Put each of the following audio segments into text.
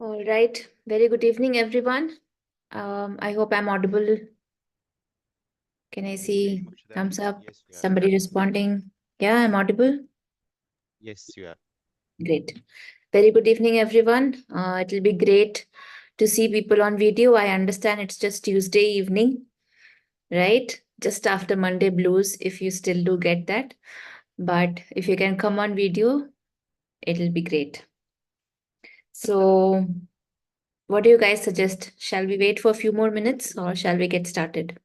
All right. Very good evening, everyone. I hope I'm audible. Can I see Mukshida. thumbs up? Yes, you are. Somebody responding? Yeah, I'm audible. Yes, you are. Great. Very good evening, everyone. It'll be great to see people on video. I understand it's just Tuesday evening, right? Just after Monday blues, if you still do get that. But if you can come on video, it'll be great. So, what do you guys suggest? Shall we wait for a few more minutes or shall we get started?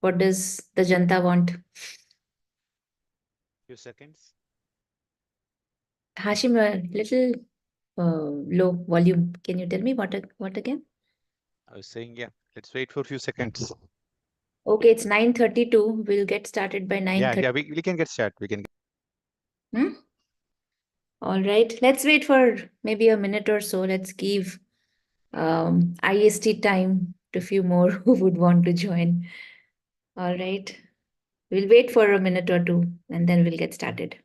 What does the Janta want? Few seconds. Hashim, a little low volume. Can you tell me what again? I was saying, yeah, let's wait for a few seconds. Okay, it's 9:32. We'll get started by Yeah, 9:30. yeah, we can get started. We can. Hmm? All right. Let's wait for maybe a minute or so. Let's give IST time to few more who would want to join. All right. We'll wait for a minute or two and then we'll get started.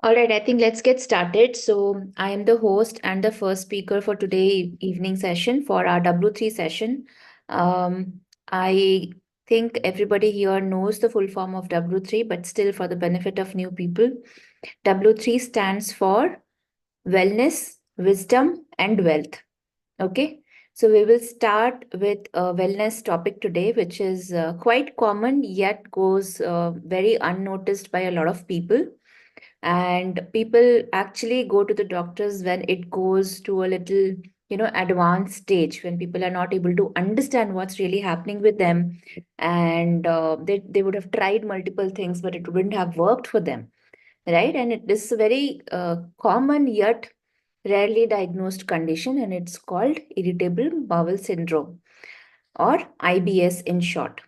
All right, I think let's get started. So, I am the host and the first speaker for today evening session for our W3 session. I think everybody here knows the full form of W3, but still, for the benefit of new people, W3 stands for wellness, wisdom, and wealth. Okay, so we will start with a wellness topic today, which is quite common yet goes very unnoticed by a lot of people, and people actually go to the doctors when it goes to a little advanced stage, when people are not able to understand what's really happening with them, and they would have tried multiple things but it wouldn't have worked for them, right? And it is a very common yet rarely diagnosed condition, and it's called irritable bowel syndrome, or IBS in short.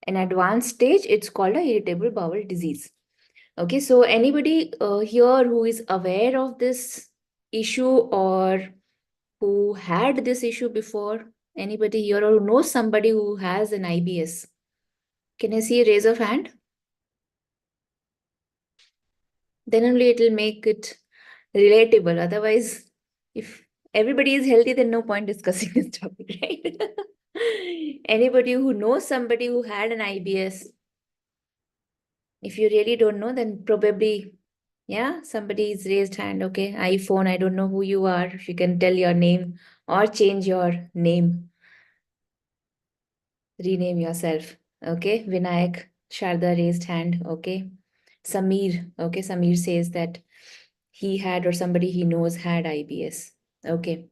In advanced stage, it's called a irritable bowel disease. Okay, so anybody here who is aware of this issue or who had this issue before? Anybody here or who knows somebody who has an IBS? Can I see a raise of hand? Then only it will make it relatable. Otherwise, if everybody is healthy, then no point discussing this topic, right? Anybody who knows somebody who had an IBS? If you really don't know, then probably, yeah, somebody's raised hand. Okay, iPhone, I don't know who you are. If you can tell your name or change your name, rename yourself. Okay, Vinayak, Sharda raised hand. Okay, Samir. Okay, Samir says that he had or somebody he knows had IBS. Okay,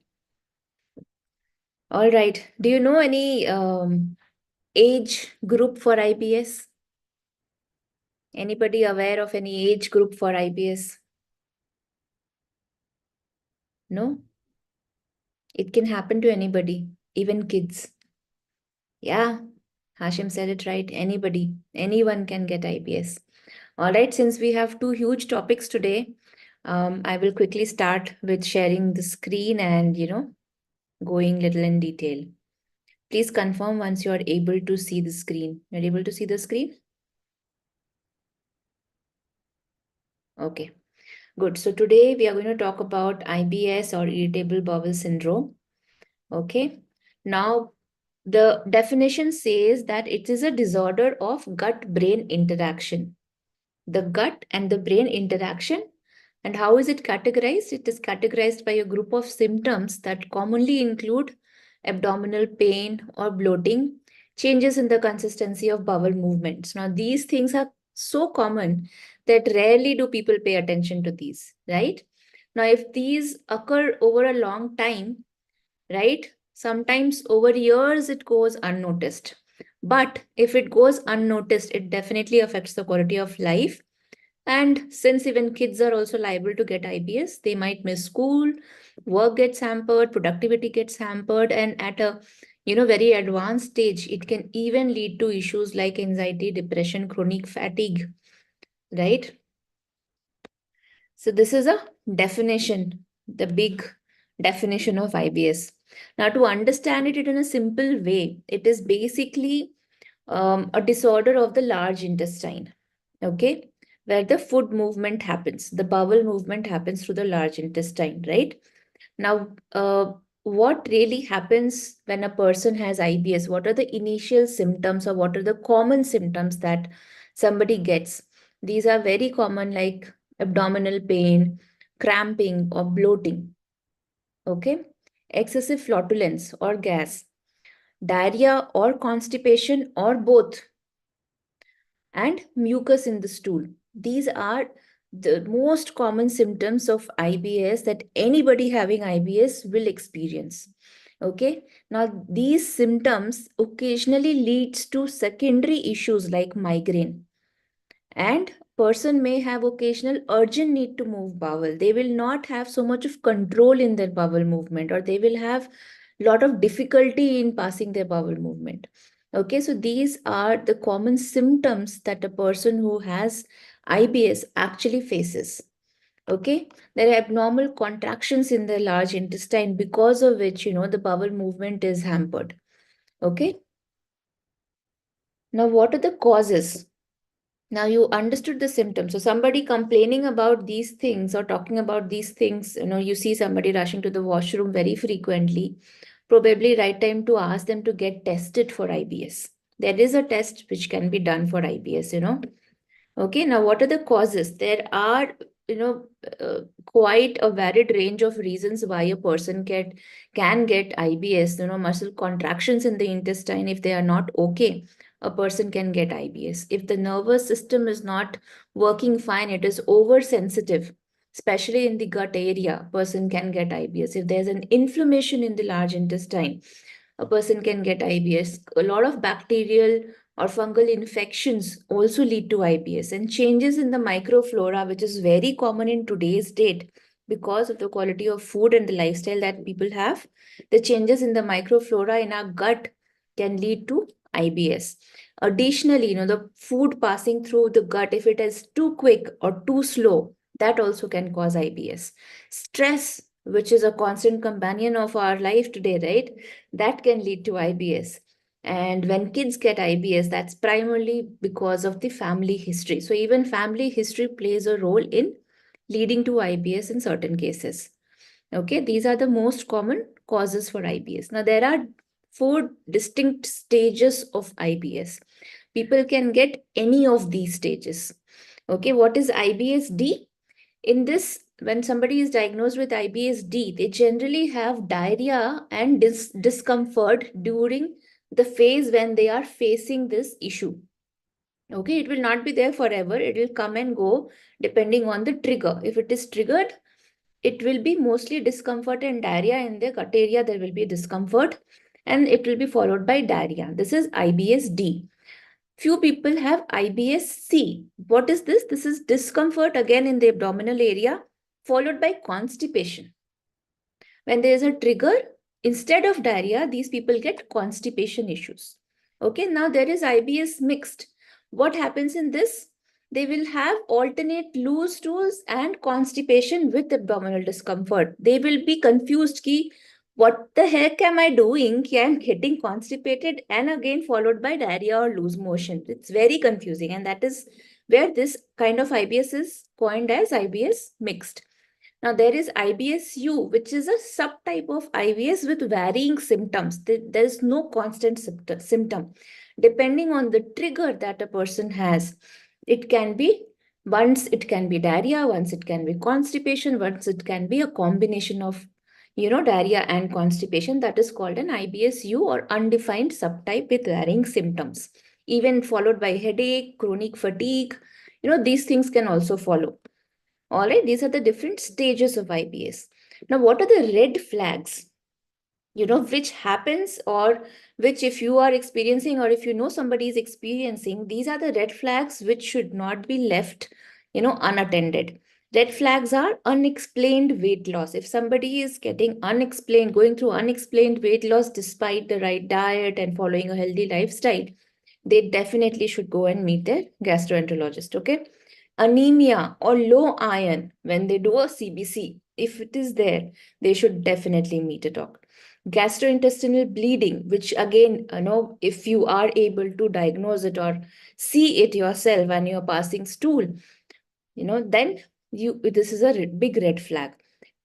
all right. Do you know any age group for IBS? Anybody aware of any age group for IBS? No? It can happen to anybody, even kids. Yeah, Hashim said it right. Anybody, anyone can get IBS. All right, since we have two huge topics today, I will quickly start with sharing the screen and, going little in detail. Please confirm once you are able to see the screen. You're able to see the screen? Okay, good. So today we are going to talk about IBS, or irritable bowel syndrome. Okay. Now, the definition says that it is a disorder of gut-brain interaction. The gut and the brain interaction. And how is it categorized? It is categorized by a group of symptoms that commonly include abdominal pain or bloating, changes in the consistency of bowel movements. Now, these things are so common that rarely do people pay attention to these, right? Now, if these occur over a long time, right? Sometimes over years it goes unnoticed. But if it goes unnoticed, it definitely affects the quality of life. And since even kids are also liable to get IBS, they might miss school, work gets hampered, productivity gets hampered, and at a very advanced stage, it can even lead to issues like anxiety, depression, chronic fatigue, right? So this is a definition, the big definition of IBS. Now, to understand it in a simple way, it is basically a disorder of the large intestine, okay, where the food movement happens, the bowel movement happens through the large intestine, right? Now, what really happens when a person has IBS? What are the initial symptoms or what are the common symptoms that somebody gets? These are very common, like abdominal pain, cramping, or bloating, okay? Excessive flatulence or gas, diarrhea or constipation or both, and mucus in the stool. These are the most common symptoms of IBS that anybody having IBS will experience. Okay, now these symptoms occasionally leads to secondary issues like migraine, and person may have occasional urgent need to move bowel. They will not have so much of control in their bowel movement, or they will have lot of difficulty in passing their bowel movement. Okay, so these are the common symptoms that a person who has IBS actually faces. Okay, there are abnormal contractions in the large intestine, because of which the bowel movement is hampered. Okay, now what are the causes? Now you understood the symptoms. So somebody complaining about these things or talking about these things, you see somebody rushing to the washroom very frequently, probably right time to ask them to get tested for IBS. There is a test which can be done for IBS. Okay, now what are the causes? There are, quite a varied range of reasons why a person can get IBS. Muscle contractions in the intestine, if they are not okay, a person can get IBS. If the nervous system is not working fine, it is oversensitive, especially in the gut area, person can get IBS. If there's an inflammation in the large intestine, a person can get IBS. A lot of bacterial or fungal infections also lead to IBS, and changes in the microflora, which is very common in today's date because of the quality of food and the lifestyle that people have. The changes in the microflora in our gut can lead to IBS. Additionally, the food passing through the gut, if it is too quick or too slow, that also can cause IBS. Stress, which is a constant companion of our life today, right? That can lead to IBS. And when kids get IBS, that's primarily because of the family history. So even family history plays a role in leading to IBS in certain cases. Okay, these are the most common causes for IBS. Now, there are 4 distinct stages of IBS. People can get any of these stages. Okay, what is IBS-D? In this, when somebody is diagnosed with IBS-D, they generally have diarrhea and discomfort during the phase when they are facing this issue. Okay, it will not be there forever. It will come and go depending on the trigger. If it is triggered, it will be mostly discomfort and diarrhea in the gut area. There will be discomfort and it will be followed by diarrhea. This is IBS-D. Few people have IBS-C. What is this? This is discomfort again in the abdominal area, followed by constipation. When there is a trigger, instead of diarrhea, these people get constipation issues. Okay, now there is IBS mixed. What happens in this? They will have alternate loose stools and constipation with abdominal discomfort. They will be confused ki, what the heck am I doing? I'm getting constipated and again followed by diarrhea or loose motion. It's very confusing, and that is where this kind of IBS is coined as IBS mixed. Now, there is IBS-U, which is a subtype of IBS with varying symptoms. There is no constant symptom. Depending on the trigger that a person has, it can be once it can be diarrhea, once it can be constipation, once it can be a combination of diarrhea and constipation. That is called an IBS-U or undefined subtype with varying symptoms. Even followed by headache, chronic fatigue, these things can also follow. All right, these are the different stages of IBS. Now, what are the red flags? which happens, or which if you are experiencing, or if you know somebody is experiencing, these are the red flags which should not be left, unattended. Red flags are unexplained weight loss. If somebody is going through unexplained weight loss despite the right diet and following a healthy lifestyle, they definitely should go and meet their gastroenterologist, okay? Anemia or low iron, when they do a CBC, if it is there, they should definitely meet a doctor. Gastrointestinal bleeding, which again, if you are able to diagnose it or see it yourself when you're passing stool, then this is a big red flag.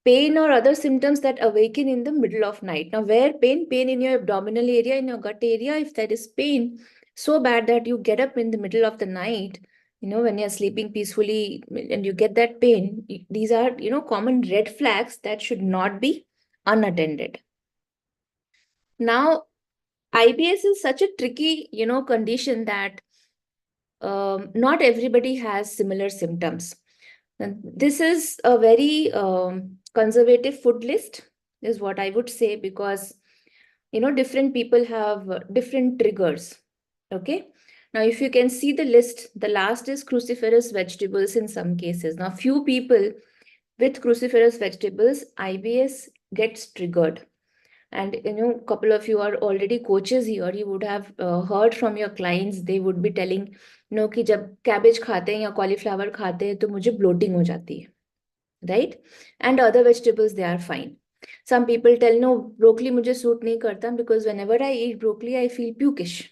Pain or other symptoms that awaken in the middle of night. Now, where pain in your abdominal area, in your gut area, if there is pain so bad that you get up in the middle of the night, when you're sleeping peacefully and you get that pain, these are, common red flags that should not be unattended. Now, IBS is such a tricky, condition that not everybody has similar symptoms. And this is a very conservative food list, is what I would say, because different people have different triggers. Okay. Now, if you can see the list, the last is cruciferous vegetables in some cases. Now, few people with cruciferous vegetables, IBS gets triggered. And a couple of you are already coaches here. You would have heard from your clients. They would be telling, कि जब cabbage खाते हैं या cauliflower खाते हैं तो मुझे bloating हो जाती है, right? And other vegetables, they are fine. Some people tell, no, broccoli मुझे suit नहीं करता because whenever I eat broccoli, I feel pukish,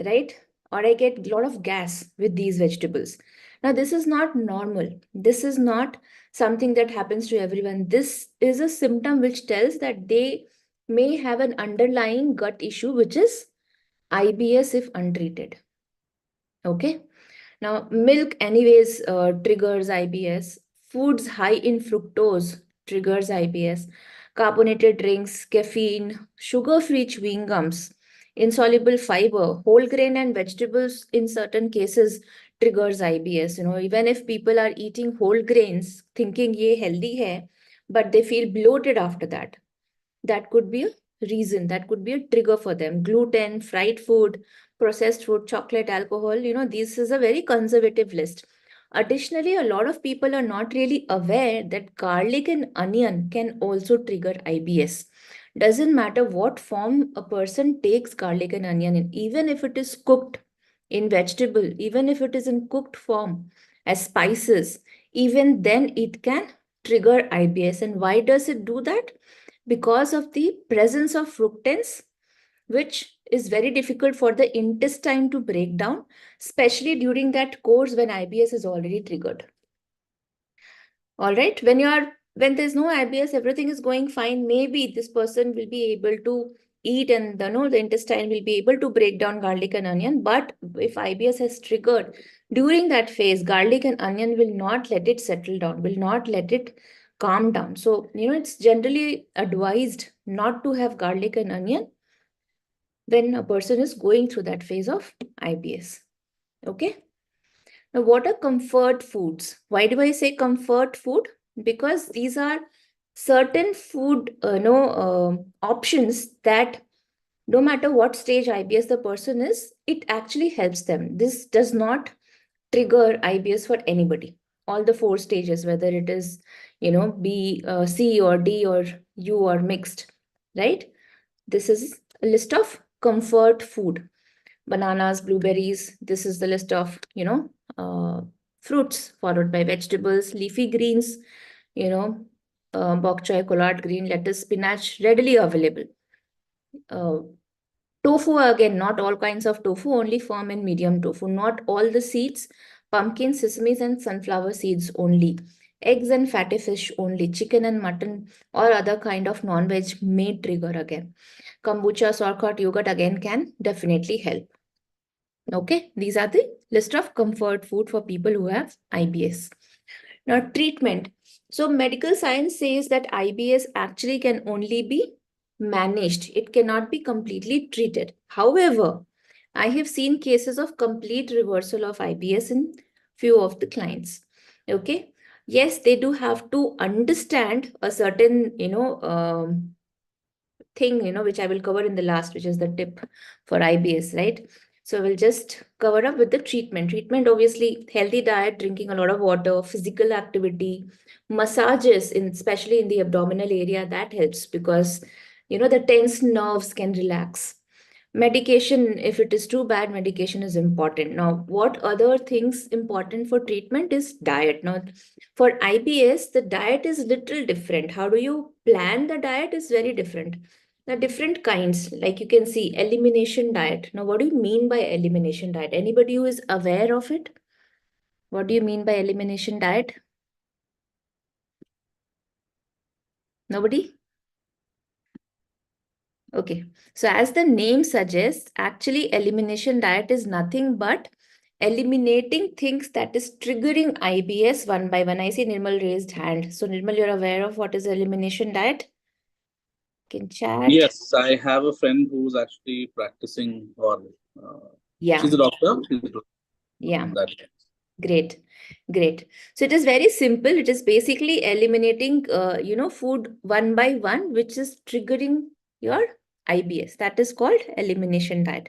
right? Or I get a lot of gas with these vegetables. Now, this is not normal. This is not something that happens to everyone. This is a symptom which tells that they may have an underlying gut issue, which is IBS if untreated. Okay. Now, milk anyways triggers IBS. Foods high in fructose triggers IBS. Carbonated drinks, caffeine, sugar-free chewing gums, insoluble fiber, whole grain and vegetables in certain cases triggers IBS. Even if people are eating whole grains, thinking ye healthy hai, but they feel bloated after that. That could be a reason, that could be a trigger for them. Gluten, fried food, processed food, chocolate, alcohol, this is a very conservative list. Additionally, a lot of people are not really aware that garlic and onion can also trigger IBS. Doesn't matter what form a person takes garlic and onion in, even if it is cooked in vegetable, even if it is in cooked form as spices, even then it can trigger IBS. And why does it do that? Because of the presence of fructans, which is very difficult for the intestine to break down, especially during that course when IBS is already triggered. All right, when there's no IBS, everything is going fine. Maybe this person will be able to eat and the intestine will be able to break down garlic and onion. But if IBS has triggered during that phase, garlic and onion will not let it settle down, will not let it calm down. So, it's generally advised not to have garlic and onion when a person is going through that phase of IBS. Okay. Now, what are comfort foods? Why do I say comfort food? Because these are certain food options that no matter what stage IBS the person is, it actually helps them. This does not trigger IBS for anybody. All the 4 stages, whether it is, B, C or D or U or mixed, right? This is a list of comfort food. Bananas, blueberries. This is the list of, fruits, followed by vegetables, leafy greens, bok choy, collard green, lettuce, spinach, readily available. Tofu, again, not all kinds of tofu, only firm and medium tofu. Not all the seeds, pumpkin, sesames, and sunflower seeds only. Eggs and fatty fish only. Chicken and mutton or other kind of non-veg may trigger again. Kombucha, sauerkraut, yogurt again can definitely help. Okay, these are the list of comfort food for people who have IBS. Now, treatment. So, medical science says that IBS actually can only be managed. It cannot be completely treated. However, I have seen cases of complete reversal of IBS in few of the clients. Okay. Yes, they do have to understand a certain, thing, which I will cover in the last, which is the tip for IBS, right? So we'll just cover up with the treatment. Treatment, obviously, healthy diet, drinking a lot of water, physical activity, massages, especially in the abdominal area, that helps because, the tense nerves can relax. Medication, if it is too bad, medication is important. Now, what other things important for treatment is diet. Now, for IBS, the diet is little different. How do you plan the diet is very different. Now, different kinds, like you can see, elimination diet. Now, what do you mean by elimination diet? Anybody who is aware of it? What do you mean by elimination diet? Nobody? Okay, so as the name suggests, actually elimination diet is nothing but eliminating things that is triggering IBS one by one. I see Nirmal raised hand. So Nirmal, you're aware of what is elimination diet? Can chat. Yes, I have a friend who's actually practicing, or Yeah, she's a doctor. She's doing yeah. that. Great, great. So it is very simple. It is basically eliminating, food one by one, which is triggering your IBS. That is called elimination diet.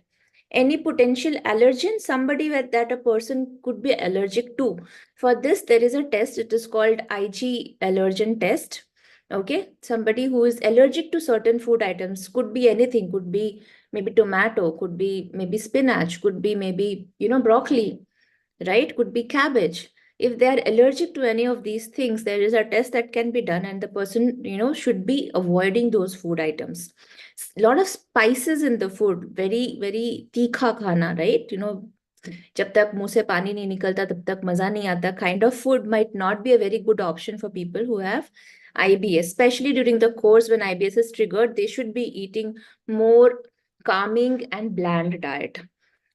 Any potential allergen, somebody that a person could be allergic to. For this, there is a test. It is called IG allergen test. Okay, somebody who is allergic to certain food items, could be anything, could be maybe tomato, could be maybe spinach, could be maybe, broccoli, right? Could be cabbage. If they are allergic to any of these things, there is a test that can be done, and the person, should be avoiding those food items. A lot of spices in the food, very, very tikha khana, right? जब तक मुंह से पानी नहीं निकलता तब तक मजा नहीं आता. Kind of food might not be a very good option for people who have IBS, especially during the course when IBS is triggered. They should be eating more calming and bland diet.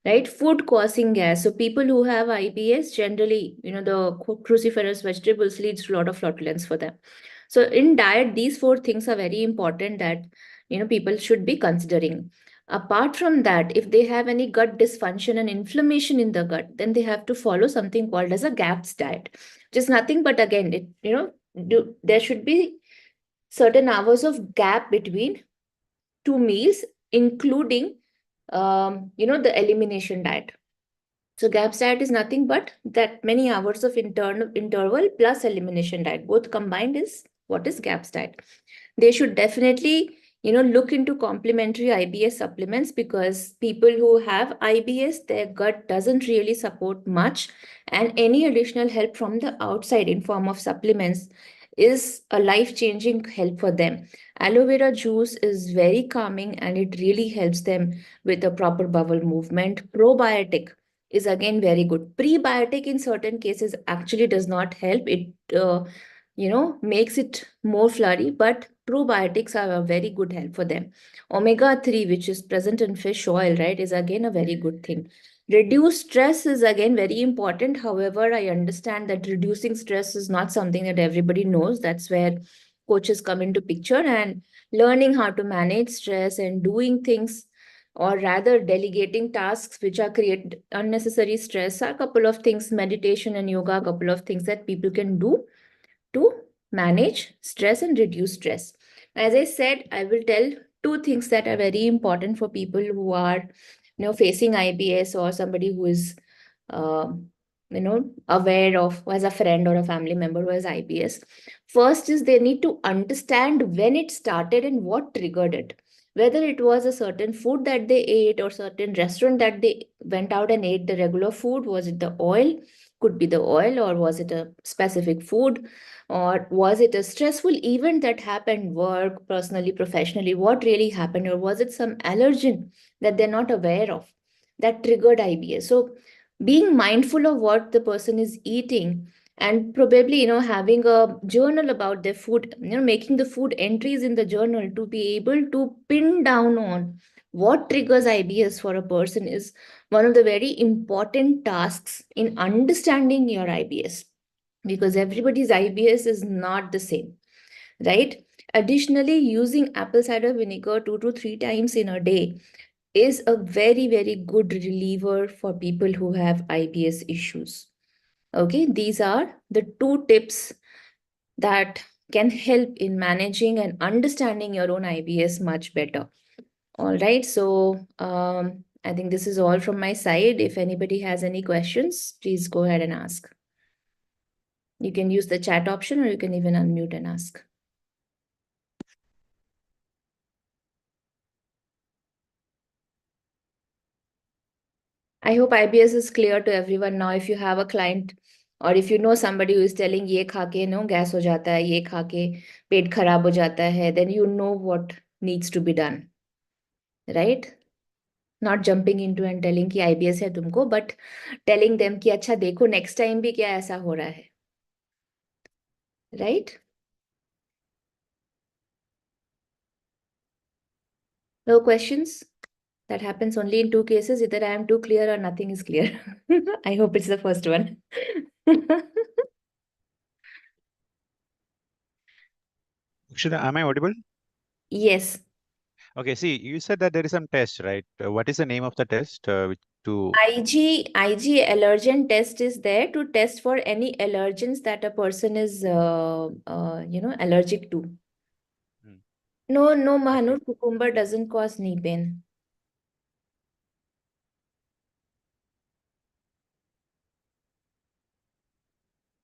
Right? Food causing gas. So people who have IBS, generally, the cruciferous vegetables leads to a lot of flatulence for them. So in diet, these 4 things are very important that, people should be considering. Apart from that, if they have any gut dysfunction and inflammation in the gut, then they have to follow something called as a GAPS diet. Just nothing but, again, there should be certain hours of gap between 2 meals, including the elimination diet. So GAPS diet is nothing but that many hours of interval plus elimination diet. Both combined is what is GAPS diet. They should definitely, look into complementary IBS supplements, because people who have IBS, their gut doesn't really support much, and any additional help from the outside in form of supplements is a life-changing help for them. Aloe vera juice is very calming, and it really helps them with a proper bowel movement. Probiotic is again very good. Prebiotic in certain cases actually does not help. It makes it more flurry, but probiotics are a very good help for them. Omega-3, which is present in fish oil, right, is again a very good thing. Reduce stress is again very important. However, I understand that reducing stress is not something that everybody knows. That's where coaches come into picture, and learning how to manage stress and doing things, or rather delegating tasks which are create unnecessary stress, are a couple of things. Meditation and yoga, a couple of things that people can do to manage stress and reduce stress. As I said, I will tell 2 things that are very important for people who are, facing IBS, or somebody who is, aware of, who has a friend or a family member who has IBS. First is they need to understand when it started and what triggered it. Whether it was a certain food that they ate, or certain restaurant that they went out and ate the regular food. Was it the oil? Could be the oil, or was it a specific food? Or was it a stressful event that happened, work, personally, professionally? What really happened? Or was it some allergen that they're not aware of that triggered IBS? So being mindful of what the person is eating, and probably, having a journal about their food, making the food entries in the journal to be able to pin down on what triggers IBS for a person is one of the very important tasks in understanding your IBS, because everybody's IBS is not the same, right? Additionally, using apple cider vinegar 2 to 3 times in a day is a very, very good reliever for people who have IBS issues. Okay, these are the 2 tips that can help in managing and understanding your own IBS much better. All right, so I think this is all from my side. If anybody has any questions, please go ahead and ask. You can use the chat option, or you can even unmute and ask. I hope IBS is clear to everyone now. If you have a client or if you know somebody who is telling ये खा के no gas हो जाता है, ये खा के पेट खराब हो जाता है, then you know what needs to be done, right? Not jumping into and telling कि IBS है तुमको, but telling them कि अच्छा देखो next time भी क्या ऐसा हो रहा है, right? No questions? That happens only in two cases. Either I am too clear or nothing is clear. I hope it's the first one. Akshara, am I audible? Yes. Okay, see, you said that there is some test, right? What is the name of the test? IG allergen test is there to test for any allergens that a person is allergic to. No, Mahanur, cucumber doesn't cause knee pain.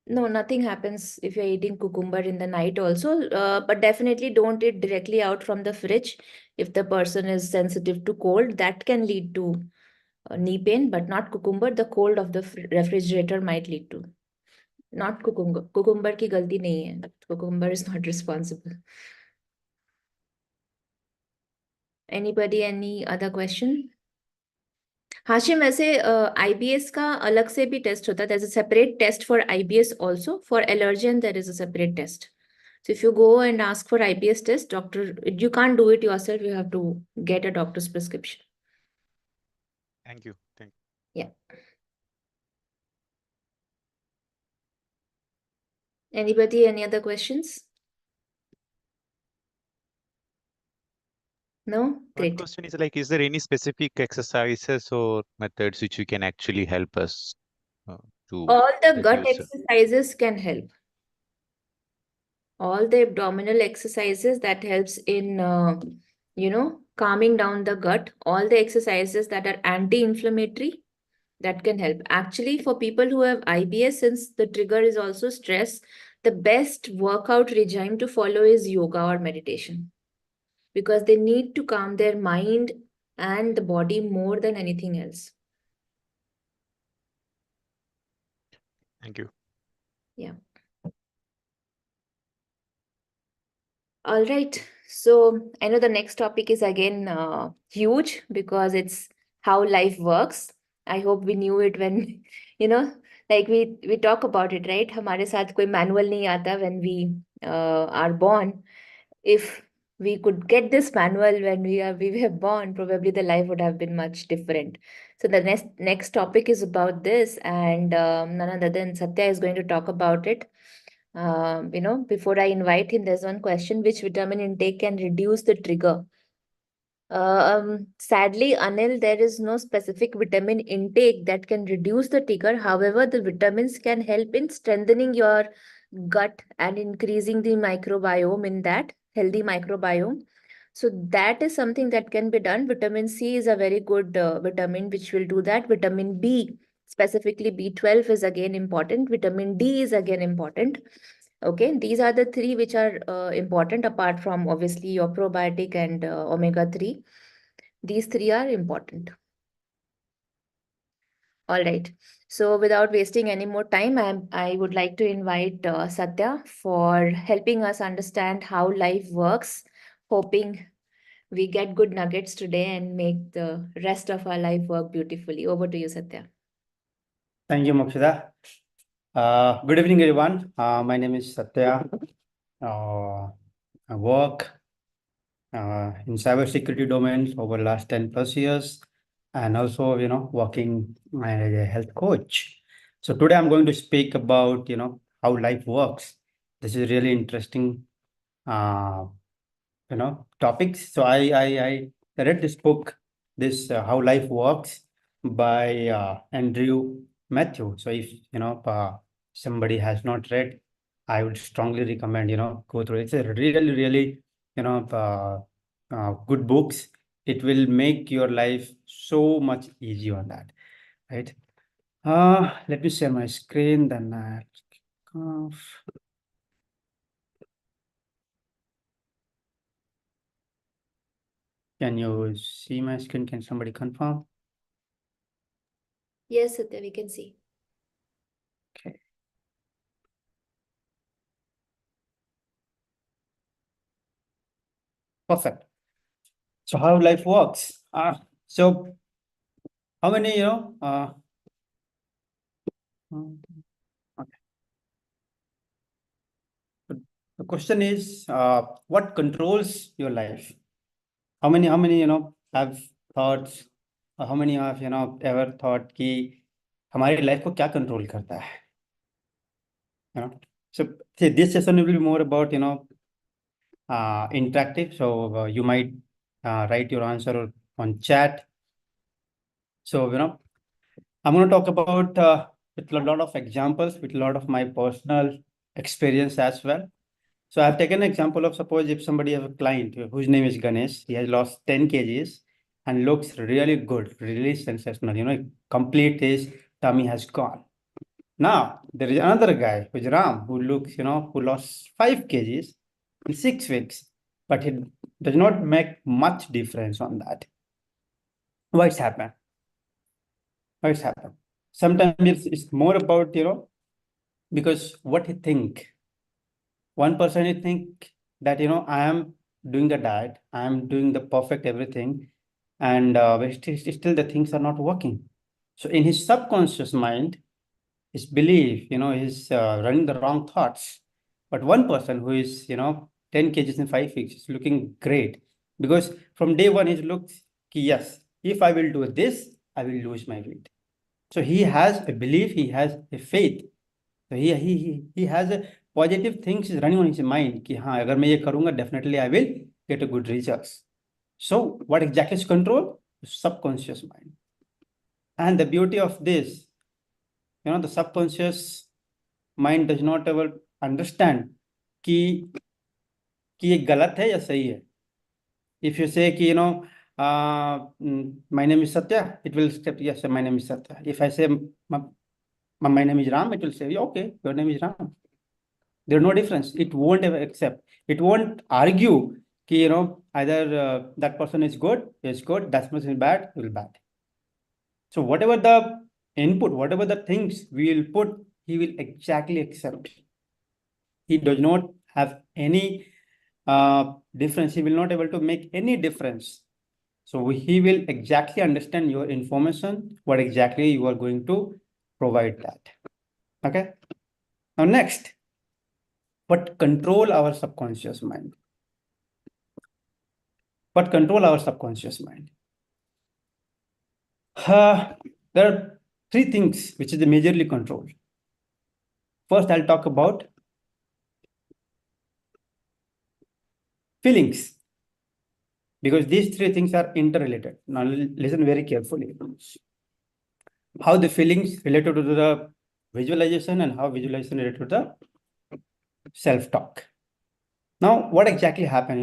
No, nothing happens if you're eating cucumber in the night also, but definitely don't eat directly out from the fridge. If the person is sensitive to cold, that can lead to knee pain, but not cucumber. The cold of the refrigerator might lead to. Not cucumber. Cucumber की गलती नहीं है. Cucumber is not responsible. Anybody, any other question? Hashim, वैसे IBS का अलग से भी test होता है. There's a separate test for IBS also. For allergen, there is a separate test. So if you go and ask for IBS test, doctor, you can't do it yourself. You have to get a doctor's prescription. Thank you. Thank you. Yeah. Anybody, any other questions? No? Great. One question is like, is there any specific exercises or methods which you can actually help us to all the gut reduce exercises can help. All the abdominal exercises that helps in, calming down the gut. All the exercises that are anti-inflammatory, that can help. Actually, for people who have IBS, since the trigger is also stress, the best workout regime to follow is yoga or meditation, because they need to calm their mind and the body more than anything else. Thank you. Yeah. All right. So I know the next topic is again huge because it's how life works. I hope we knew it when, like we talk about it, right? हमारे साथ कोई manual नहीं आता when we are born. If we could get this manual when we were born, probably the life would have been much different. So the next topic is about this, and none other than Satya is going to talk about it. Before I invite him, there's one question: which vitamin intake can reduce the trigger? Sadly, Anil, there is no specific vitamin intake that can reduce the trigger. However, the vitamins can help in strengthening your gut and increasing the microbiome in that healthy microbiome. So that is something that can be done. Vitamin C is a very good vitamin which will do that. Vitamin B, specifically B12, is again important. Vitamin D is again important. Okay, these are the three which are important, apart from obviously your probiotic and omega-3. These three are important. All right. So without wasting any more time, I would like to invite Satya for helping us understand how life works, hoping we get good nuggets today and make the rest of our life work beautifully. Over to you, Satya. Thank you, Mokshida. Good evening, everyone. My name is Satya. I work in cybersecurity domains over the last 10 plus years, and also, working as a health coach. So today I'm going to speak about, how life works. This is really interesting, topics. So I read this book, How Life Works by Andrew Matthew. So if, somebody has not read, I would strongly recommend, go through it. It's a really, really, good books. It will make your life so much easy on that, right? Let me share my screen, then I'll kick off. Can you see my screen? Can somebody confirm? Yes, Satya, we can see. Okay. Perfect. So how life works? So how many, okay. The question is, what controls your life? How many, have thoughts, or how many have, ever thought कि हमारी life को क्या control करता है? So this session will be more about, interactive. So you might write your answer on chat. So, I'm going to talk about with a lot of examples, with a lot of my personal experience as well. So I've taken an example of, suppose if somebody has a client whose name is Ganesh, he has lost 10 kgs and looks really good, really sensational, complete his tummy has gone. Now there is another guy who's Ram, who looks, who lost 5 kgs in 6 weeks, but it does not make much difference on that. What's happened? What's happened? Sometimes it's more about, because what he think. One person will think that, I am doing the diet, I am doing the perfect everything, and but still the things are not working. So in his subconscious mind, his belief, he's running the wrong thoughts. But one person who is, 10 kgs in 5 weeks is looking great, because from day one, he looks, yes, if I will do this, I will lose my weight. So he has a belief, he has a faith. So he has a positive things is running on his mind कि हाँ अगर मैं ये करूँगा definitely I will get a good results. So what exactly is control? Subconscious mind. And the beauty of this, the subconscious mind does not ever understand कि ये गलत है या सही है. If you say कि my name is Satya, it will accept yes, my name is Satya. If I say my name is Ram, it will say okay, your name is Ram. There's no difference. It won't ever accept. It won't argue कि either that person is good, that person is bad, will bad. So whatever the input, whatever the things we will put, he will exactly accept. He does not have any difference. He will not able to make any difference. So he will exactly understand your information, what exactly you are going to provide that. Okay. Now next, what control our subconscious mind? What control our subconscious mind? There are 3 things which is the majorly controlled. First, I'll talk about feelings, because these 3 things are interrelated. Now listen very carefully. How the feelings related to the visualization and how visualization related to the self-talk. Now, what exactly happened?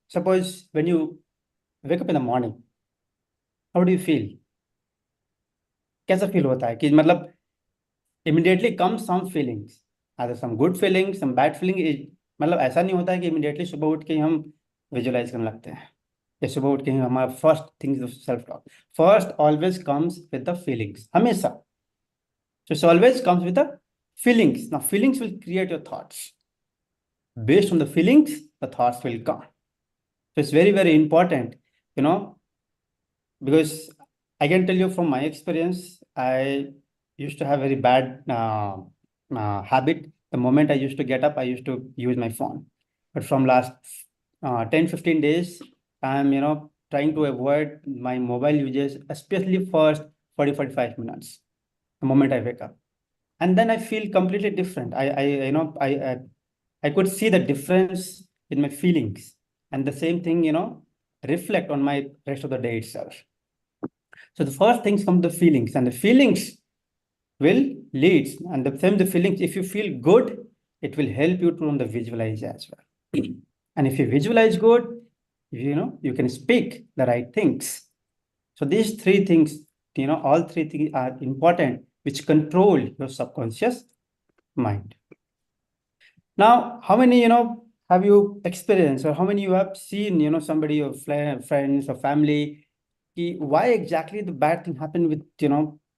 Suppose when you wake up in the morning, how do you feel? कैसा feel होता है कि मतलब immediately comes some feelings, either some good feelings, some bad feeling. मतलब ऐसा नहीं होता है कि immediately सुबह उठ के हम visualize करने लगते हैं या सुबह उठ के हमारा first things of self-talk. First always comes with the feelings, हमेशा. So it always comes with the feelings. Now feelings will create your thoughts. Based on the feelings, the thoughts will come. So it's very, very important, because I can tell you from my experience, I used to have very bad habit. The moment I used to get up, I used to use my phone. But from last 10-15 days, I'm, trying to avoid my mobile uses, especially first 40-45 minutes, the moment I wake up. And then I feel completely different. I could see the difference in my feelings, and the same thing, reflect on my rest of the day itself. So the first things come the feelings, and the feelings will lead, and the feelings, if you feel good, it will help you to visualize as well. And if you visualize good, you can speak the right things. So these three things, all three things are important, which control your subconscious mind. Now, how many, have you experienced, or how many you have seen, somebody, your friends or family, why exactly the bad thing happened with,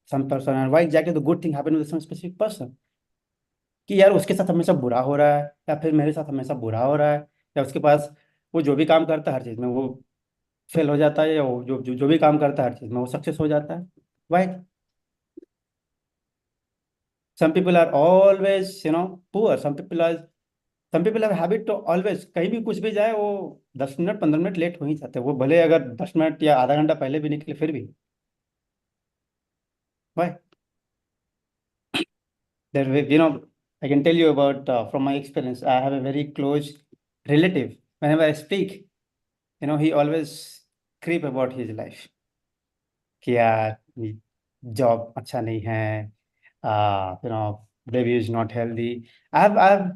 some person, and why exactly the good thing happened with some specific person? कि यार उसके साथ हमेशा बुरा हो रहा है, या फिर मेरे साथ हमेशा बुरा हो रहा है, या उसके पास वो जो भी काम करता है हर चीज में वो फेल हो जाता है, या वो जो भी काम करता है हर चीज में वो सक्सेस हो जाता है. Why? Some people are always, poor. Some people have a habit to always, कहीं भी कुछ भी जाए वो 10 मिनट 15 मिनट लेट हो ही जाते हैं, वो भले अगर 10 मिनट या आधा घंटा पहले भी निकले फिर भी. Why? There, I can tell you about from my experience. I have a very close relative. Whenever I speak, he always creep about his life. कि यार job अच्छा नहीं है, baby is not healthy. I've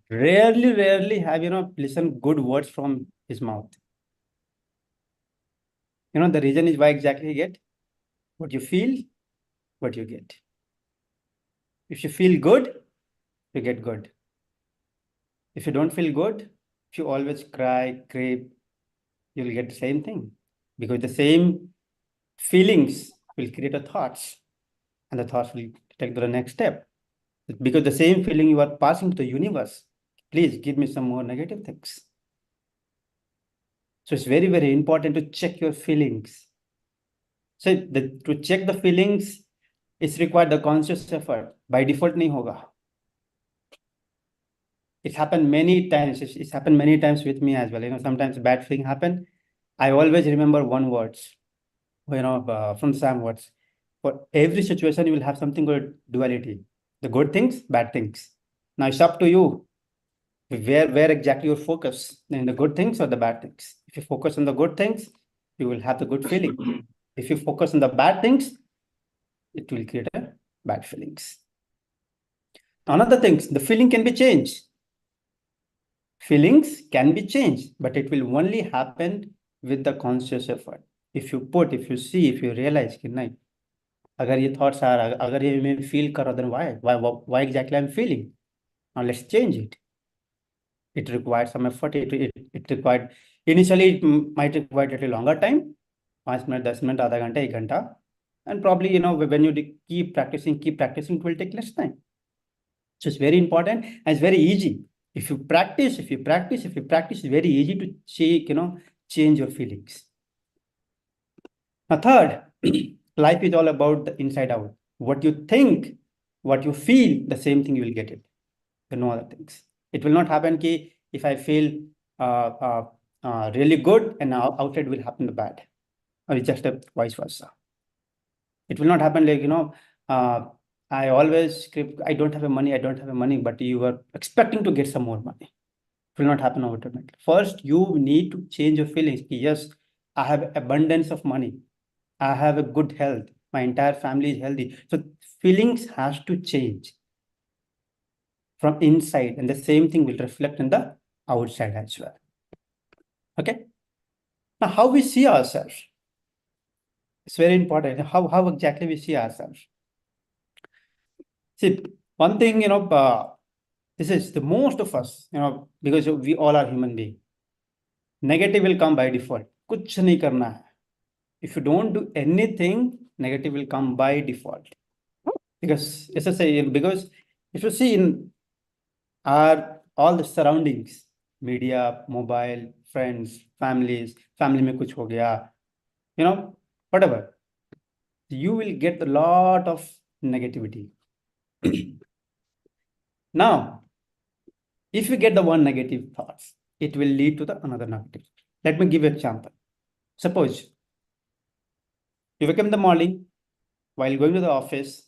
rarely have listened good words from his mouth. The reason is why exactly you get what you feel, what you get. If you feel good, you get good. If you don't feel good, if you always cry, creep, you'll get the same thing, because the same feelings will create a thoughts, and the thoughts will take to the next step. Because the same feeling you are passing to the universe, please give me some more negative things. So it's very, very important to check your feelings. So to check the feelings, it's required the conscious effort. By default, nahi hoga. It's happened many times. It's happened many times with me as well. Sometimes bad thing happen. I always remember one words, from Sam words. For every situation, you will have something called duality. The good things, bad things. Now it's up to you where exactly your focus, in the good things or the bad things. If you focus on the good things, you will have the good feeling. If you focus on the bad things, it will create a bad feelings. Another thing, the feeling can be changed. Feelings can be changed, but it will only happen with the conscious effort. If you see, if you realize कि नहीं, अगर ये thoughts are, अगर ये मैं feel कर रहा, then why exactly I'm feeling? Now let's change it. It required some effort. It required, initially it might require a little longer time, 5 minutes, 10 minutes, आधा घंटा, 1 घंटा, and probably when you keep practicing, it will take less time. So it's very important, and it's very easy. If you practice, it's very easy to change your feelings. Now, third, life is all about the inside out. What you think, what you feel, the same thing you will get it. No other things. It will not happen ki if I feel really good and now outside will happen the bad, or it's just a vice versa. It will not happen like, I always script, I don't have money, but you are expecting to get some more money. It will not happen overnight. First, you need to change your feelings. Yes, I have abundance of money. I have a good health. My entire family is healthy. So feelings has to change from inside, and the same thing will reflect in the outside as well. Okay. Now, how we see ourselves. It's very important. How exactly we see ourselves. See, one thing, this is the most of us, because we all are human beings. Negative will come by default. Kuch nahi karna hai. If you don't do anything, negative will come by default. Because if you see in all the surroundings, media, mobile, friends, family में कुछ हो गया, whatever, you will get a lot of negativity. Now, if you get the one negative thoughts, it will lead to the another negative. Let me give you an example. Suppose you wake up in the morning, while going to the office,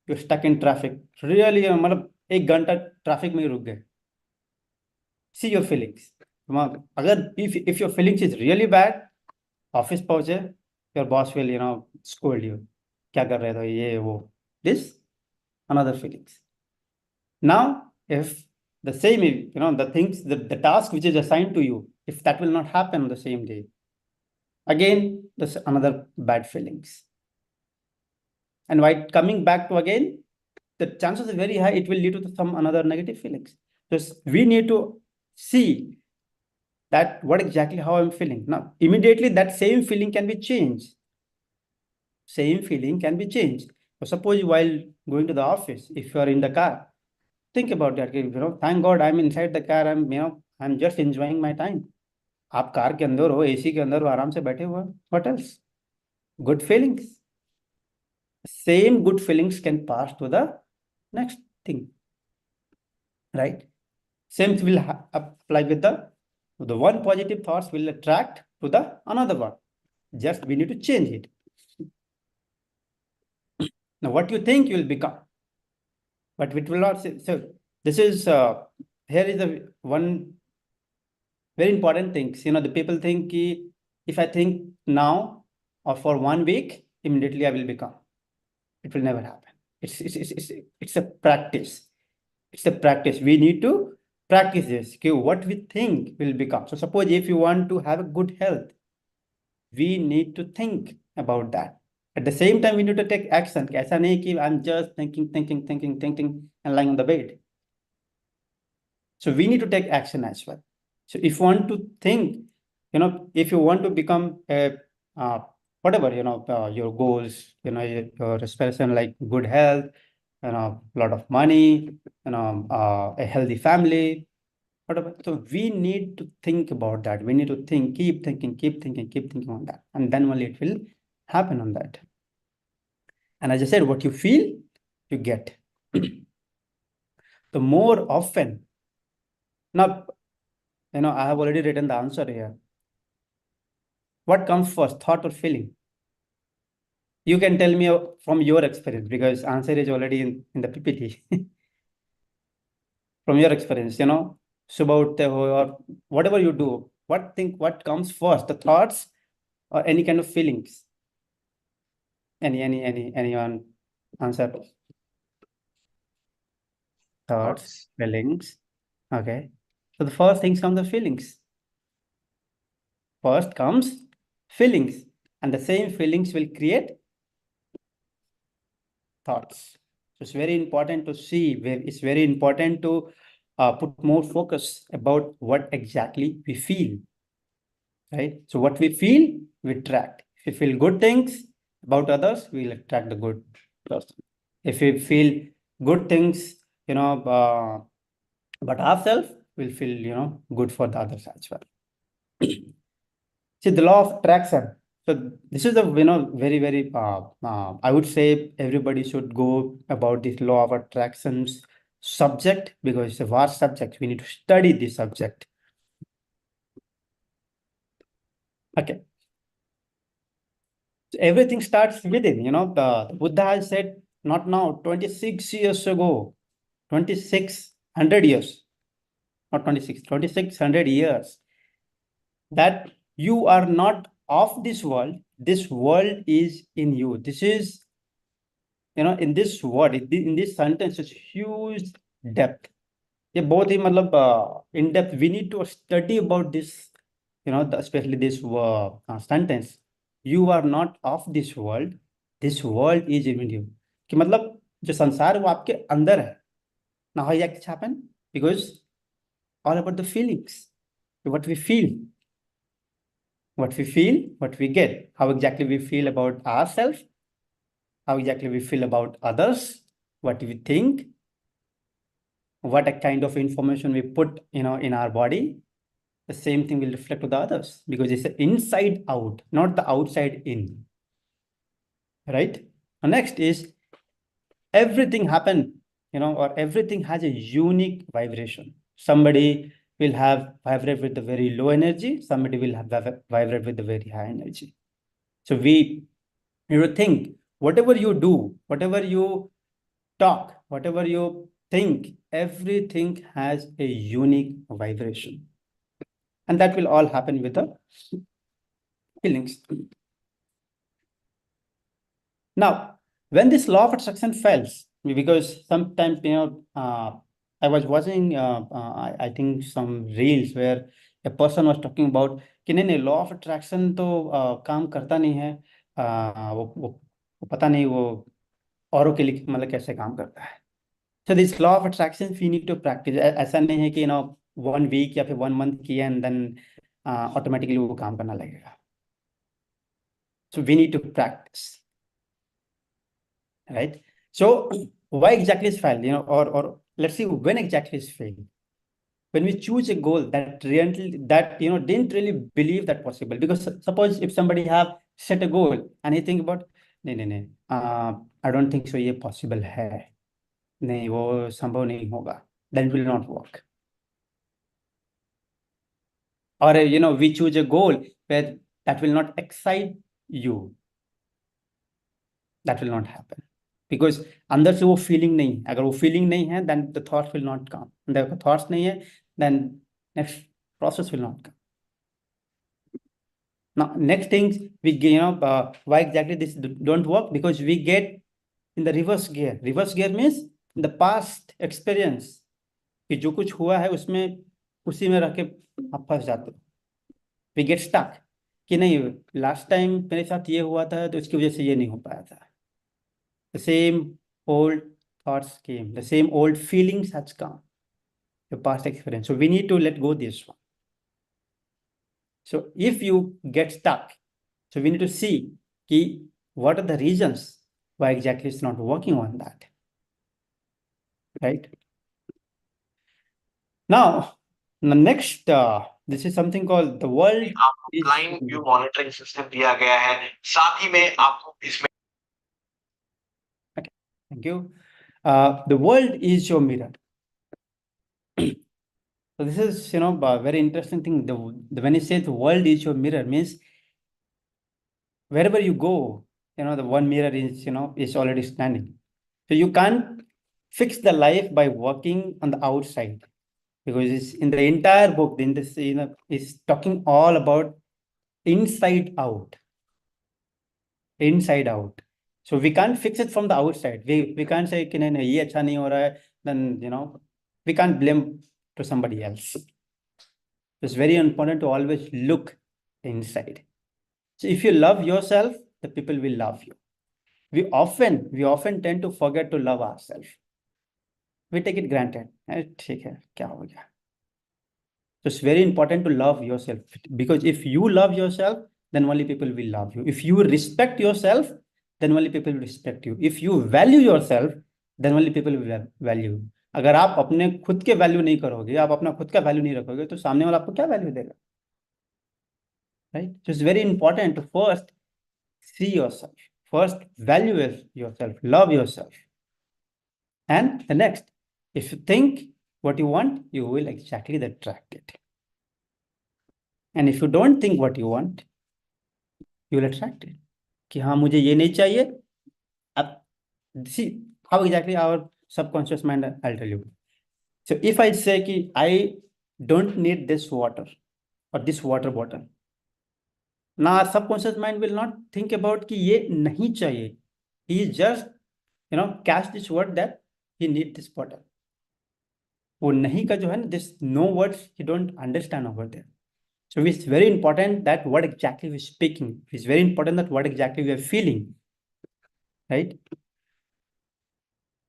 you're stuck in traffic. Really, मतलब 1 घंटा traffic में रुक गए. See your feelings. If your feelings is really bad, office पहुंचे, your boss will scold you. क्या कर रहे थे ये वो. This another feelings. Now, if the same, the things, the task which is assigned to you, if that will not happen on the same day, again, there's another bad feelings. And while coming back to again, the chances are very high it will lead to some another negative feelings. So we need to see that what exactly how I'm feeling. Now, immediately that same feeling can be changed. Same feeling can be changed. So suppose while going to the office, if you are in the car, think about that. Thank God I'm inside the car. I'm just enjoying my time. आप car के अंदर हो, AC के अंदर हो, आराम से बैठे हुए. What else? Good feelings. Same good feelings can pass to the next thing, right? Same will apply with the one positive thoughts will attract to the another one. Just we need to change it. Now, what you think you will become, but it will not. So this is here is the one very important things. The people think if I think now or for 1 week, immediately I will become. It will never happen. It's a practice. It's a practice. We need to practice this. Okay, what we think will become. So suppose if you want to have a good health, we need to think about that. At the same time, we need to take action. ऐसा नहीं कि I'm just thinking and lying on the bed. So we need to take action as well. So if you want to think, if you want to become a whatever, your goals, your aspiration like good health, a lot of money, a healthy family, whatever. So we need to think about that. We need to think, keep thinking on that. And then only it will happen on that. And as I said, what you feel, you get. The more often, now, I have already written the answer here. What comes first, thought or feeling? You can tell me from your experience because answer is already in the PPT. From your experience, subah utte ho or whatever you do, what comes first, the thoughts or any kind of feelings? Anyone answer? Thoughts, feelings. Okay. So the first things come the feelings. First comes feelings, and the same feelings will create thoughts. So it's very important to see where it's very important to put more focus about what exactly we feel, right? So what we feel, we attract. If we feel good things about others, we'll attract the good person. If we feel good things, about ourselves, we'll feel, good for the others as well. See, the law of attraction. So this is a, very, very, I would say everybody should go about this law of attractions subject because it's a vast subject. We need to study this subject. Okay. So everything starts within, the Buddha has said, not now, 26 years ago, 2600 years, not 26, 2600 years, that you are not of this world is in you. This is, in this word, in this sentence, it's huge depth. Yeah, both in depth, we need to study about this, especially this sentence. You are not of this world is in you. कि मतलब जो संसार वो आपके अंदर है. Now how it happen? Because all about the feelings, what we feel, what we get, how exactly we feel about ourselves, how exactly we feel about others, what we think, what a kind of information we put, in our body. The same thing will reflect to the others because it's inside out, not the outside in. Right? And next is everything happen, or everything has a unique vibration. Somebody will vibrate with a very low energy. Somebody will vibrate with a very high energy. So we need to think whatever you do, whatever you talk, whatever you think, everything has a unique vibration. And that will all happen with the feelings. Now, when this law of attraction fails, because sometimes, I I was watching, I think some reels where a person was talking about कि नहीं law of attraction तो काम करता नहीं है, वो पता नहीं वो औरों के लिए मतलब कैसे काम करता है. So this law of attraction we need to practice. ऐसा नहीं है कि 1 week या फिर 1 month किया and then automatically वो काम करना लगेगा. So we need to practice, right? So why exactly is failed, or let's see when exactly is failed. When we choose a goal that didn't really believe that possible. Because suppose if somebody have set a goal and he think about, नहीं, I don't think so ये possible है, नहीं वो संभव नहीं होगा, then it will not work. Or we choose a goal where that will not excite you, that will not happen. Because अंदर से वो feeling नहीं, अगर वो feeling नहीं है, then the thoughts will not come. And अगर thoughts नहीं है, then next process will not come. Now, next thing we why exactly this don't work? Because we get in the reverse gear. Reverse gear means in the past experience कि जो कुछ हुआ है उसमें उसी में रह के आप फंस जाते हो. We get stuck कि नहीं last time मेरे साथ ये हुआ था तो इसकी वजह से ये नहीं हो पाया था. The same old thoughts came, the same old feelings has come, the past experience. So we need to let go this one. So if you get stuck, so we need to see what are the reasons why exactly it's not working on that, right? Now, the next, this is something called the world. आपको client view monitoring system दिया गया है, साथ ही में आपको इसमें. Okay, thank you. The world is your mirror. So this is, a very interesting thing. When you say the world is your mirror, means wherever you go, the one mirror is, is already standing. So you can't fix the life by working on the outside, because it's in the entire book, in this, is talking all about inside out. Inside out. So we can't fix it from the outside. We can't say कि नहीं ये अच्छा नहीं हो रहा है, then we can't blame to somebody else. It's very important to always look inside. So if you love yourself, the people will love you. We often tend to forget to love ourselves. We take it granted. ठीक है, क्या हो गया? So it's very important to love yourself, because if you love yourself, then only people will love you. If you respect yourself, then only people will respect you. If you value yourself, then only people will value you. अगर आप अपने खुद के value नहीं करोगे, आप अपना खुद का वैल्यू नहीं रखोगे, तो सामने वाला आपको क्या वैल्यू देगा? Right? So it's very important to first see yourself, first value yourself, love yourself. And the next, if you think what you want, you will exactly attract it. And if you don't think what you want, you will attract it. कि हाँ मुझे ये नहीं चाहिए. अब see how exactly our subconscious mind, I'll tell you. So if I say कि I don't need this water or this water bottle, now our subconscious mind will not think about कि ये नहीं चाहिए. He just catch this word that he need this bottle. वो नहीं का जो है ना, this no words he don't understand over there. So it's very important that what exactly we're speaking. It's very important that what exactly we are feeling, right?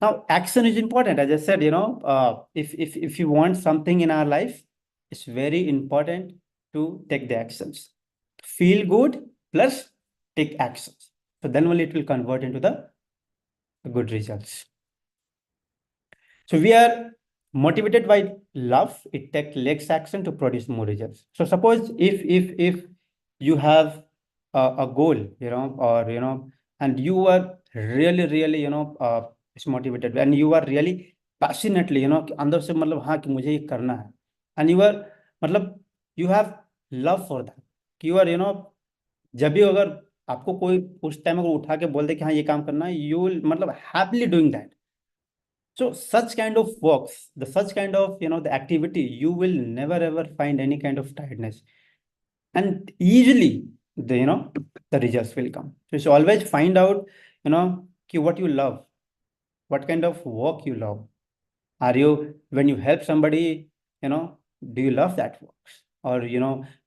Now, action is important. As I said, if you want something in our life, it's very important to take the actions. Feel good plus take actions. So then only it will convert into the good results. So we are motivated by love. It takes less action to produce more results. So suppose if you have a goal, or and you are really is motivated, and you are really passionately, अंदर से मतलब हाँ कि मुझे ये करना है, and you are मतलब you have love for that, कि you are जब भी अगर आपको कोई उस टाइम अगर उठा के बोल दे कि हाँ ये काम करना है, you will मतलब happily doing that. So such kind of works, such kind of the activity, you will never ever find any kind of tiredness, and easily the results will come. So you always find out what you love, what kind of work you love, When you help somebody, do you love that works? Or,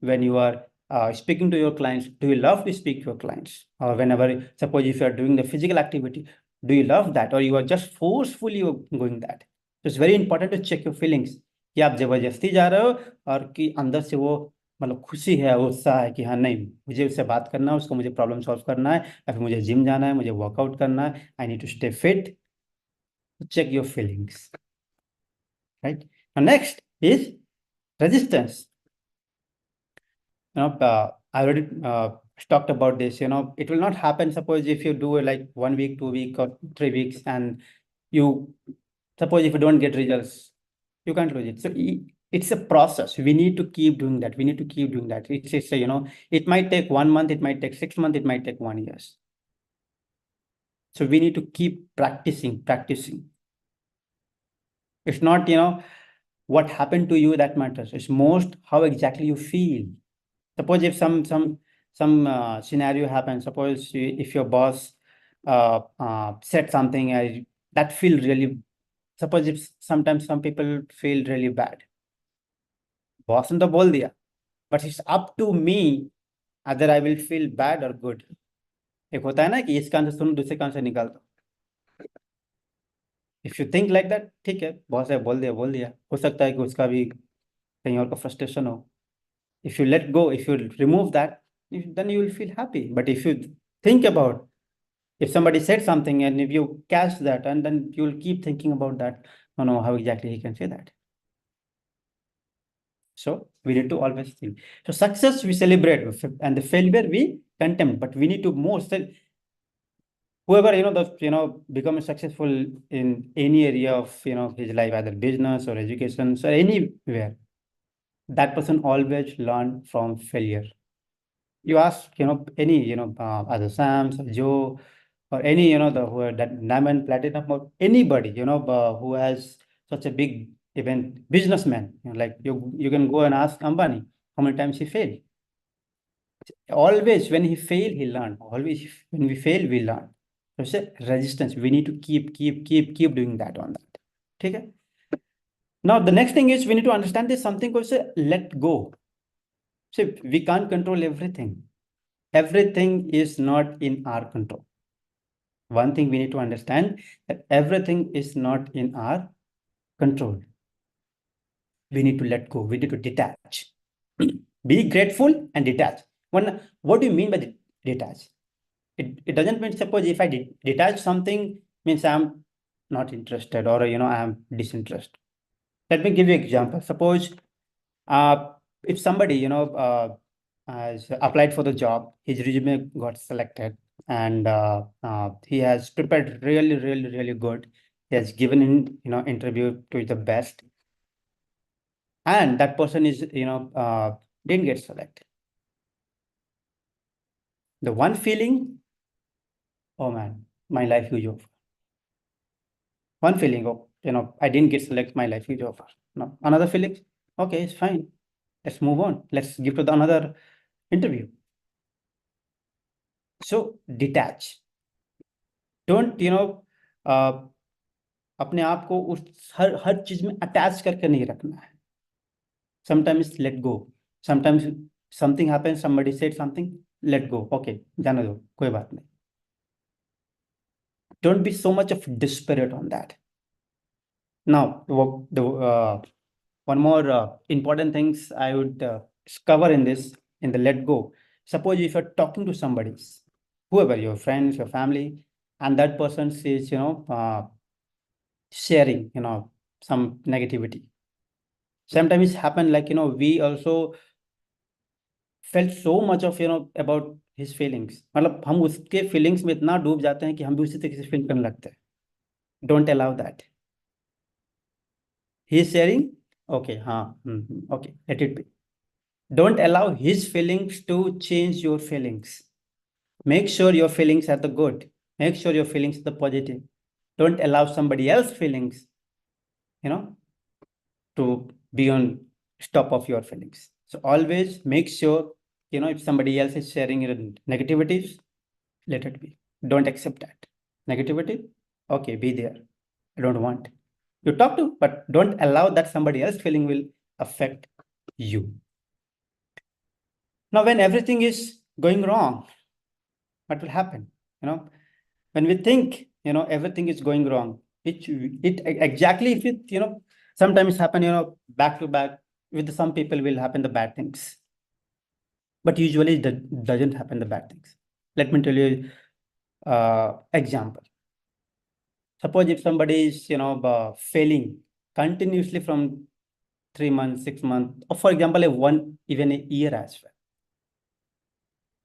when you are speaking to your clients, do you love to speak to your clients? Or whenever, suppose if you are doing the physical activity, do you love that? Or you are just forcefully going that? So it's very important to check your feelings. कि आप जबरदस्ती जा रहे हो और कि अंदर से वो मतलब खुशी है, उत्साह है कि हाँ नहीं, मुझे उससे बात करना है, उसको मुझे प्रॉब्लम सॉल्व करना है, या फिर मुझे जिम जाना है, मुझे वर्कआउट करना है, I need to stay fit. Check your feelings. Right. Now next is resistance. I already talked about this. It will not happen. Suppose if you do like 1 week, 2 weeks, or 3 weeks, and suppose if you don't get results, you can't lose it. So it's a process. We need to keep doing that. We need to keep doing that. It's it might take 1 month, it might take 6 months, it might take 1 year. So we need to keep practicing. It's not, what happened to you that matters. It's most how exactly you feel. Suppose if some scenario happens, suppose if your boss said something that feel really, suppose if sometimes some people feel really bad. Boss ने तो बोल दिया, but it's up to me whether I will feel bad or good. एक होता है ना कि इस कान से सुनो, दूसरे कान से निकाल दो. If you think like that, ठीक है, बॉस है, बोल दिया, हो सकता है कि उसका भी कहीं और का frustration हो. If you let go, if you remove that, then you will feel happy. But if you think about, if somebody said something and if you catch that, and then you will keep thinking about that, no, how exactly he can say that. So we need to always think. So success we celebrate, and the failure we contempt, but we need to more say, whoever, become successful in any area of, his life, either business or education, so anywhere, that person always learn from failure. You ask, any, either Sam or Joe or any, who are that diamond, platinum, or anybody, who has such a big event, businessman, like you can go and ask Ambani how many times he failed. Always when he failed, he learned. Always when we fail, we learn. So it's a resistance. We need to keep doing that on that. Okay. Now the next thing is we need to understand this something called let go. So we can't control everything. Everything is not in our control. One thing we need to understand, that everything is not in our control. We need to let go. We need to detach. Be grateful and detach. What do you mean by detach? It doesn't mean, suppose if I detach something, means I'm not interested, or I am disinterested. Let me give you an example. Suppose if somebody has applied for the job, his resume got selected, and he has prepared really good. He has given in interview to the best, and that person is didn't get selected. The one feeling, oh man, my life is over. One feeling, oh, I didn't get selected, my life is over. No, another feeling, okay, it's fine. Let's move on. Let's give to the another interview. So detach. Don't अपने आप को उस हर चीज में attach करके नहीं रखना है. Sometimes let go. Sometimes something happens, somebody said something, let go. Okay, जाने दो, कोई बात नहीं. Don't be so much of desperate on that. Now, one more important things I would cover in the let go. Suppose if you're talking to somebody, whoever, your friends, your family, and that person says, sharing, some negativity. Sometimes it happen like, we also felt so much of, about his feelings. मतलब हम उसके feelings में इतना डूब जाते हैं कि हम भी उसी तरीके से feel करने लगते हैं. Don't allow that. He is sharing, okay, okay, let it be. Don't allow his feelings to change your feelings. Make sure your feelings are the good. Make sure your feelings are the positive. Don't allow somebody else's feelings, to be on top of your feelings. So always make sure, if somebody else is sharing your negativities, let it be. Don't accept that. Negativity, okay, be there. I don't want. You talk to, but don't allow that somebody else feeling will affect you. Now, when everything is going wrong, what will happen? When we think, everything is going wrong, it exactly, if it, sometimes happen, back to back with some people will happen the bad things. But usually it doesn't happen the bad things. Let me tell you example. Suppose if somebody is, failing continuously from 3 months, 6 months, or for example, even a year as well.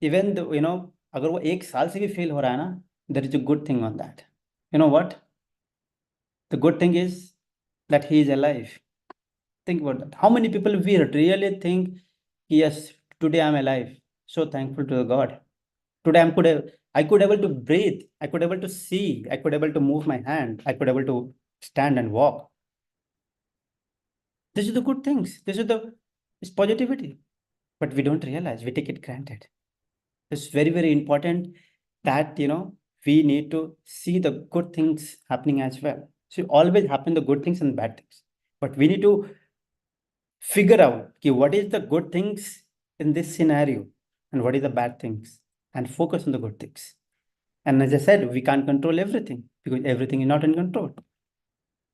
Even though, अगर वो 1 साल से भी fail हो रहा है ना, there is a good thing on that. You know what? The good thing is that he is alive. Think about that. How many people we really think, yes, today I'm alive. So thankful to God. Today I could able to breathe. I could able to see. I could able to move my hand. I could able to stand and walk. This is the good things. It's positivity. But we don't realize, we take it granted. It's very, very important that, we need to see the good things happening as well. So always happen the good things and bad things. But we need to figure out what is the good things in this scenario and what is the bad things, and focus on the good things. And as I said, we can't control everything because everything is not in control.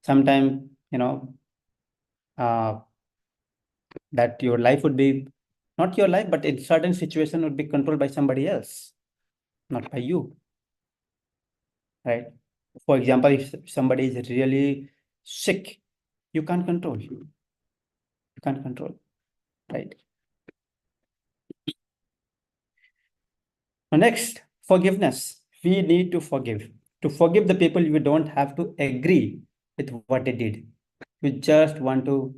Sometimes, that your life would be not your life, but in certain situation would be controlled by somebody else, not by you. Right? For example, if somebody is really sick, you can't control. You can't control, right? Now next, forgiveness. We need to forgive. To forgive the people, you don't have to agree with what they did. You just want to,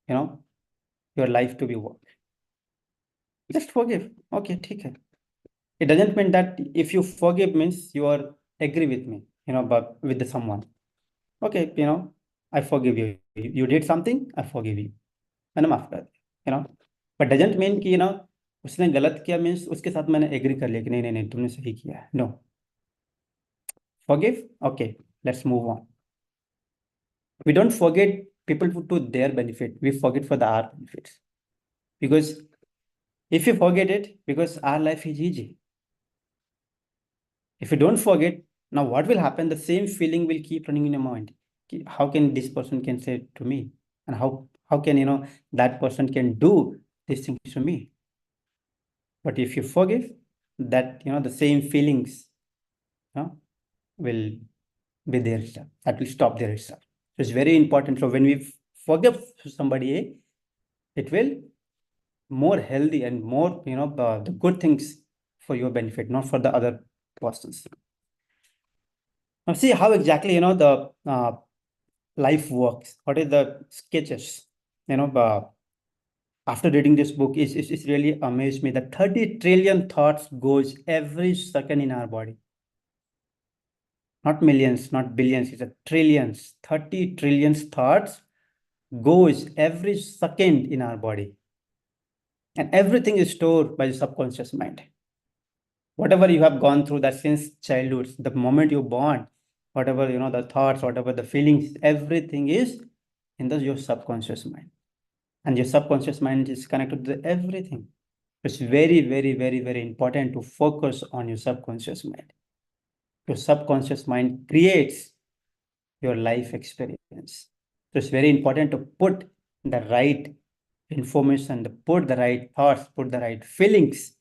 your life to be work. Just forgive. Okay, okay. It doesn't mean that if you forgive means you are agree with me, but with someone. Okay, I forgive you. You did something, I forgive you. मैंने माफ कर दिया, but doesn't mean कि उसने गलत किया means उसके साथ मैंने agree कर लिया कि नहीं नहीं नहीं तुमने सही किया है. No. Forgive. Okay, let's move on. We don't forget people to their benefit. We forget for our benefits. Because if you forget it, because our life is easy. If you don't forget, now what will happen? The same feeling will keep running in your mind. How can this person can say to me? And how can, that person can do these things to me? But if you forgive, that, the same feelings, will be there itself. That will stop there itself. So it's very important. So when we forgive somebody, it will more healthy and more, the good things for your benefit, not for the other persons. Now see how exactly, the life works. What is the sketches? After reading this book, it's really amazed me that 30 trillion thoughts goes every second in our body. Not millions, not billions, it's a trillions. 30 trillion thoughts goes every second in our body. And everything is stored by the subconscious mind. Whatever you have gone through that since childhood, the moment you're born, whatever, the thoughts, whatever the feelings, everything is in your subconscious mind. And your subconscious mind is connected to everything. It's very, very, very, very important to focus on your subconscious mind. Your subconscious mind creates your life experience. So it's very important to put the right information, to put the right thoughts, put the right feelings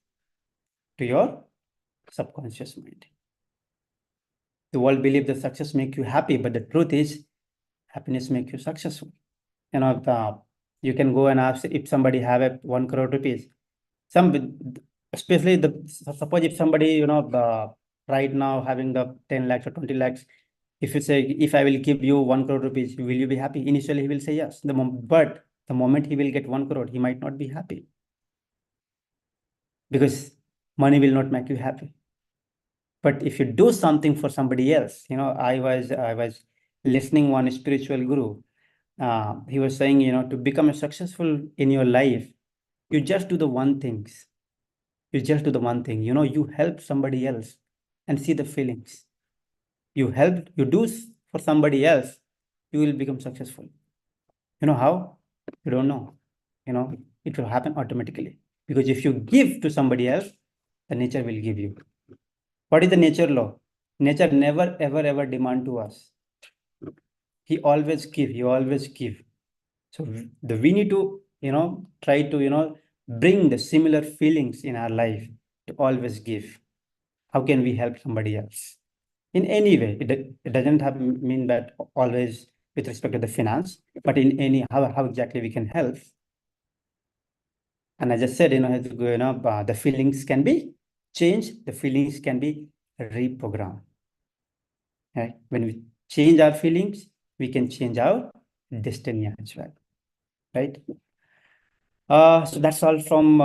to your subconscious mind. The world believes that success makes you happy, but the truth is happiness makes you successful. You can go and ask if somebody have 1 crore rupees. Especially suppose if somebody, right now having the 10 lakhs or 20 lakhs, if you say, if I will give you 1 crore rupees, will you be happy? Initially, he will say yes. But the moment he will get 1 crore, he might not be happy. Because money will not make you happy. But if you do something for somebody else, I was listening one spiritual guru. He was saying, to become successful in your life, you just do the one things. You just do the one thing, you help somebody else and see the feelings. You do for somebody else you will become successful. You know how? You don't know. You know, it will happen automatically. Because if you give to somebody else, the nature will give you. What is the nature law? Nature never, ever, ever demand to us. He always give, he always give. So we need to, try to, bring the similar feelings in our life to always give. How can we help somebody else? In any way, it doesn't have mean that always with respect to the finance, but in any, how exactly we can help. And as I said, the feelings can be changed, the feelings can be reprogrammed. Right? When we change our feelings, we can change our destiny as well. Right? So that's all from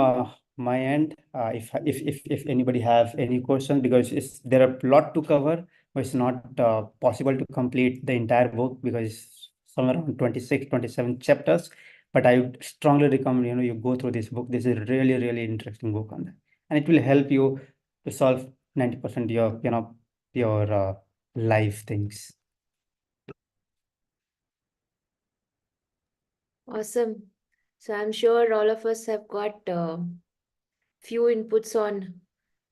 my end. If anybody have any questions, because there are a lot to cover, but it's not possible to complete the entire book because it's somewhere around 26, 27 chapters. But I would strongly recommend, you go through this book. This is a really, really interesting book on that. And it will help you to solve 90% of your life things. Awesome. So I'm sure all of us have got few inputs on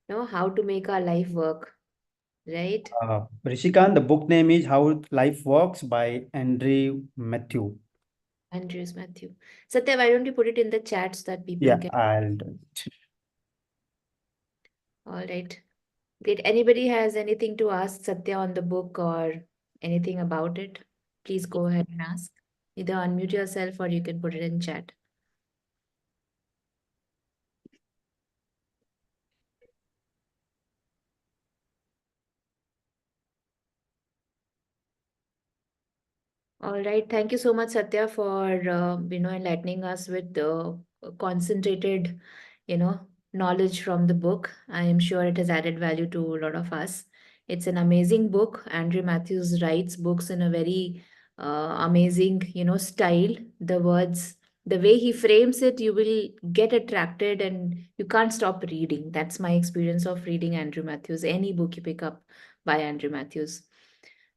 how to make our life work, right? Rishikant, the book name is How Life Works by Andrew Matthew. Andrews Matthew. Satya, why don't you put it in the chat so that people Yeah, can. I'll do it. All right. Did anybody has anything to ask Satya on the book or anything about it? Please go ahead and ask. Either unmute yourself or you can put it in chat. All right. Thank you so much, Satya, for enlightening us with the concentrated, knowledge from the book. I am sure it has added value to a lot of us. It's an amazing book. Andrew Matthews writes books in a very amazing, style. The words, the way he frames it, you will get attracted and you can't stop reading. That's my experience of reading Andrew Matthews. Any book you pick up by Andrew Matthews.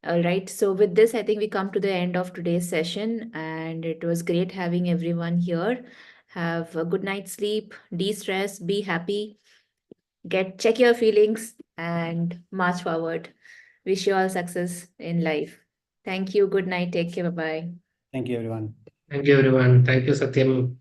All right. So with this, I think we come to the end of today's session, and it was great having everyone here. Have a good night's sleep, de-stress, be happy, check your feelings, and march forward. Wish you all success in life. Thank you. Good night. Take care. Bye-bye. Thank you, everyone. Thank you, everyone. Thank you, Satyam.